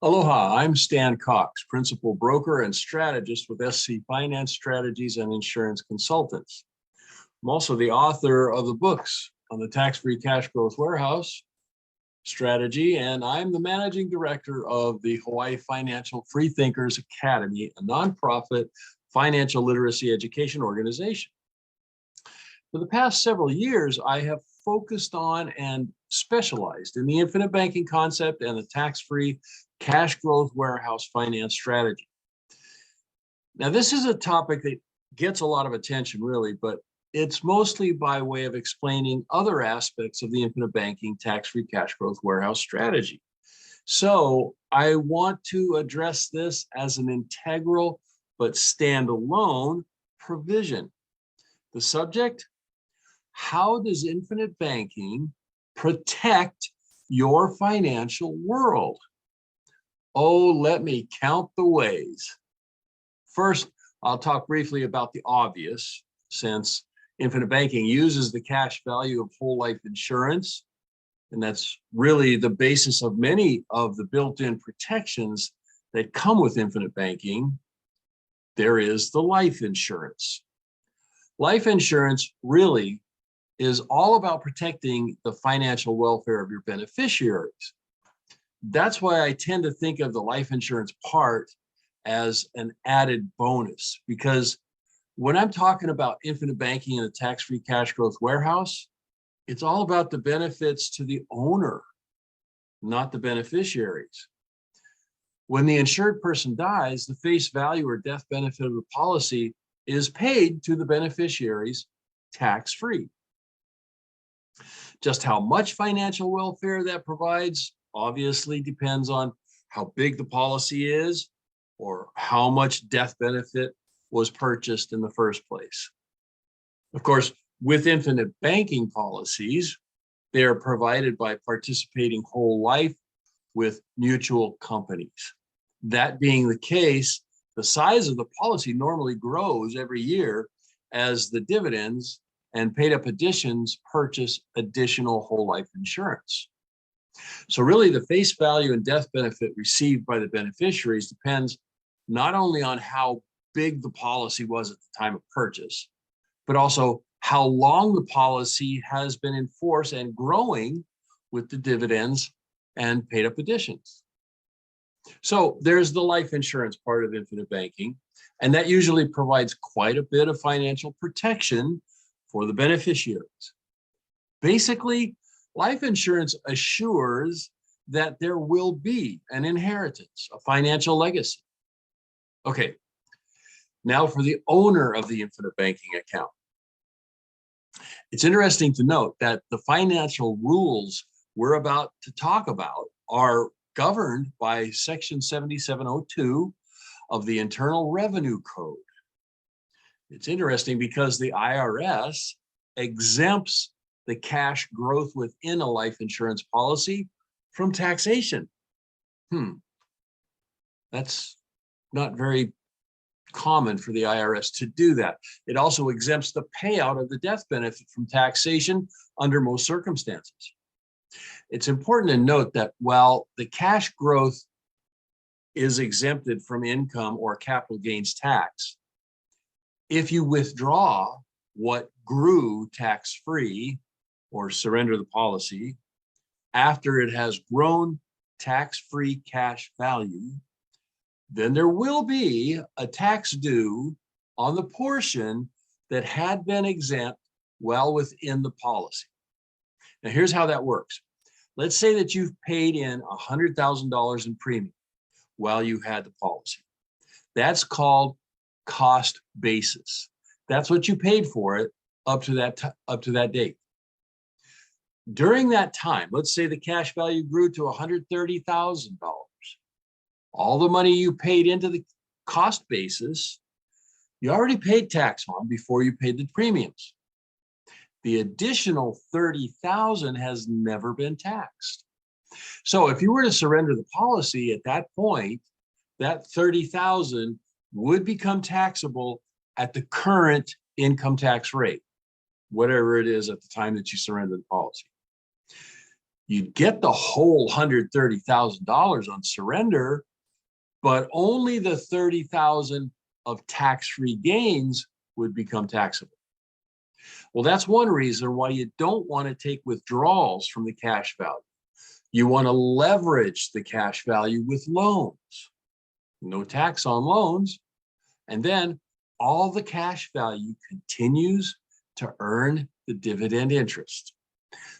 Aloha, I'm Stan Cox, Principal Broker and Strategist with SC Finance Strategies and Insurance Consultants. I'm also the author of the books on the tax-free cash growth warehouse strategy, and I'm the Managing Director of the Hawaii Financial Freethinkers Academy, a nonprofit financial literacy education organization. For the past several years, I have focused on and specialized in the infinite banking concept and the tax-free cash growth warehouse finance strategy. Now, this is a topic that gets a lot of attention, really, but it's mostly by way of explaining other aspects of the infinite banking tax-free cash growth warehouse strategy. So I want to address this as an integral but standalone provision. The subject: how does infinite banking protect your financial world? Oh, let me count the ways. First, I'll talk briefly about the obvious, since infinite banking uses the cash value of whole life insurance, and that's really the basis of many of the built-in protections that come with infinite banking. There is the life insurance. Life insurance really is all about protecting the financial welfare of your beneficiaries. That's why I tend to think of the life insurance part as an added bonus, because when I'm talking about infinite banking and the tax-free cash growth warehouse, it's all about the benefits to the owner, not the beneficiaries. When the insured person dies, the face value or death benefit of the policy is paid to the beneficiaries tax-free. Just how much financial welfare that provides obviously depends on how big the policy is or how much death benefit was purchased in the first place. Of course, with infinite banking policies, they are provided by participating whole life with mutual companies. That being the case, the size of the policy normally grows every year as the dividends and paid up additions purchase additional whole life insurance. So really, the face value and death benefit received by the beneficiaries depends not only on how big the policy was at the time of purchase, but also how long the policy has been in force and growing with the dividends and paid up additions. So there's the life insurance part of infinite banking, and that usually provides quite a bit of financial protection for the beneficiaries. Basically, life insurance assures that there will be an inheritance, a financial legacy. Okay, now for the owner of the infinite banking account. It's interesting to note that the financial rules we're about to talk about are governed by Section 7702 of the Internal Revenue Code. It's interesting because the IRS exempts the cash growth within a life insurance policy from taxation. That's not very common for the IRS to do that. It also exempts the payout of the death benefit from taxation under most circumstances. It's important to note that while the cash growth is exempted from income or capital gains tax, if you withdraw what grew tax-free or surrender the policy after it has grown tax-free cash value, then there will be a tax due on the portion that had been exempt well within the policy. Now, here's how that works. Let's say that you've paid in $100,000 in premium while you had the policy. That's called cost basis. That's what you paid for it up to that date. During that time, let's say the cash value grew to $130,000. All the money you paid into the cost basis, you already paid tax on before you paid the premiums. The additional $30,000 has never been taxed. So if you were to surrender the policy at that point, that $30,000 would become taxable at the current income tax rate, whatever it is at the time that you surrender the policy. You'd get the whole $130,000 on surrender, but only the $30,000 of tax-free gains would become taxable. Well, that's one reason why you don't want to take withdrawals from the cash value. You want to leverage the cash value with loans. No tax on loans. And then all the cash value continues to earn the dividend interest.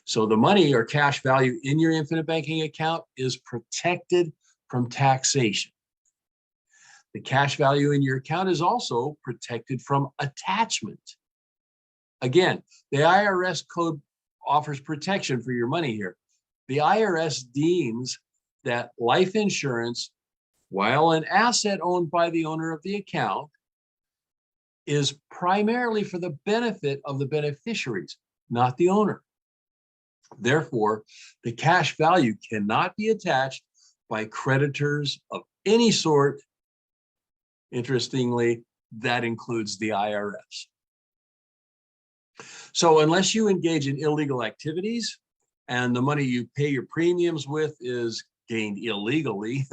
So the money or cash value in your infinite banking account is protected from taxation. The cash value in your account is also protected from attachment. Again, the IRS code offers protection for your money here. The IRS deems that life insurance, while an asset owned by the owner of the account, is primarily for the benefit of the beneficiaries, not the owner. Therefore, the cash value cannot be attached by creditors of any sort. Interestingly, that includes the IRS. So unless you engage in illegal activities and the money you pay your premiums with is gained illegally,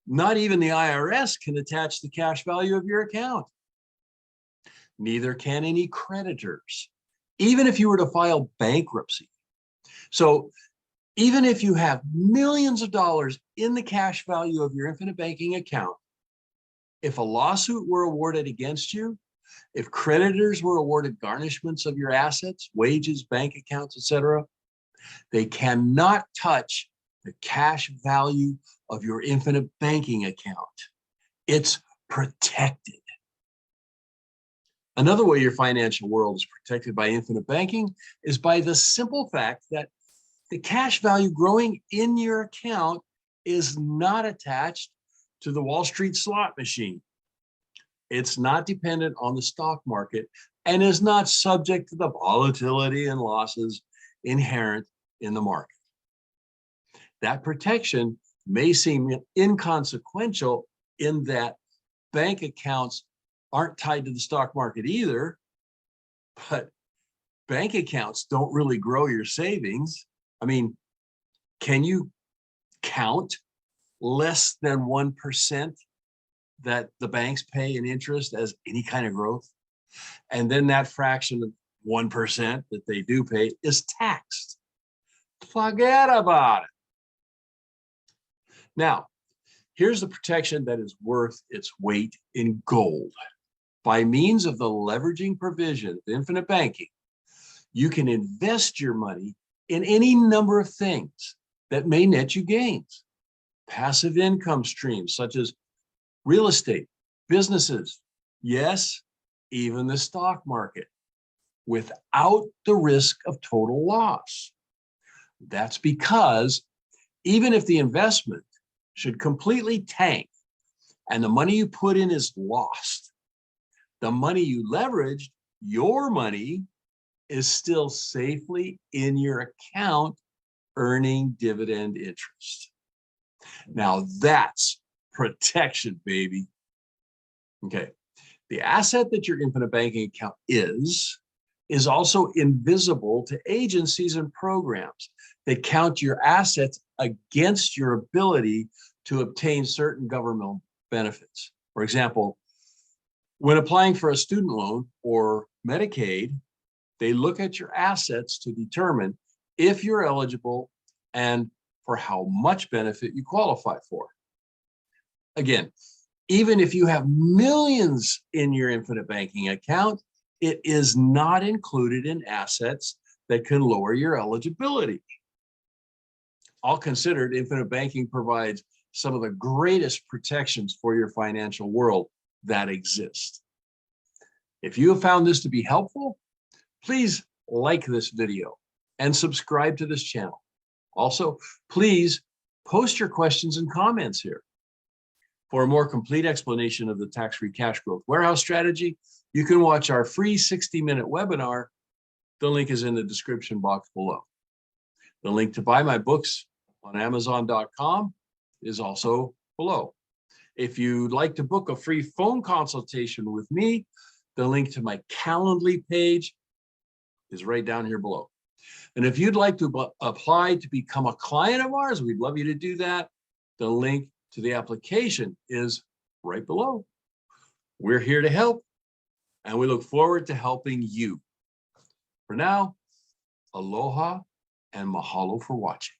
not even the IRS can attach the cash value of your account. Neither can any creditors, even if you were to file bankruptcy. So even if you have millions of dollars in the cash value of your infinite banking account, if a lawsuit were awarded against you, if creditors were awarded garnishments of your assets, wages, bank accounts, etc., they cannot touch the cash value of your infinite banking account. It's protected. Another way your financial world is protected by infinite banking is by the simple fact that the cash value growing in your account is not attached to the Wall Street slot machine. It's not dependent on the stock market and is not subject to the volatility and losses inherent in the market. That protection may seem inconsequential in that bank accounts aren't tied to the stock market either, but bank accounts don't really grow your savings. I mean, can you count less than 1% that the banks pay in interest as any kind of growth? And then that fraction of 1% that they do pay is taxed. Forget about it. Now, here's the protection that is worth its weight in gold. By means of the leveraging provision of infinite banking, you can invest your money in any number of things that may net you gains. Passive income streams such as real estate, businesses, yes, even the stock market, without the risk of total loss. That's because even if the investment should completely tank and the money you put in is lost, the money you leveraged, your money, is still safely in your account earning dividend interest. Now that's protection, baby. Okay, the asset that your infinite banking account is also invisible to agencies and programs that count your assets against your ability to obtain certain governmental benefits. For example, when applying for a student loan or Medicaid, they look at your assets to determine if you're eligible and for how much benefit you qualify for. Again, even if you have millions in your infinite banking account, it is not included in assets that can lower your eligibility. All considered, infinite banking provides some of the greatest protections for your financial world that exist. If you have found this to be helpful, please like this video and subscribe to this channel. Also, please post your questions and comments here. For a more complete explanation of the tax-free cash growth warehouse strategy, you can watch our free 60-minute webinar. The link is in the description box below. The link to buy my books on Amazon.com is also below. If you'd like to book a free phone consultation with me, the link to my Calendly page is right down here below. And if you'd like to apply to become a client of ours, we'd love you to do that. The link to the application is right below. We're here to help, and we look forward to helping you. For now, aloha and mahalo for watching.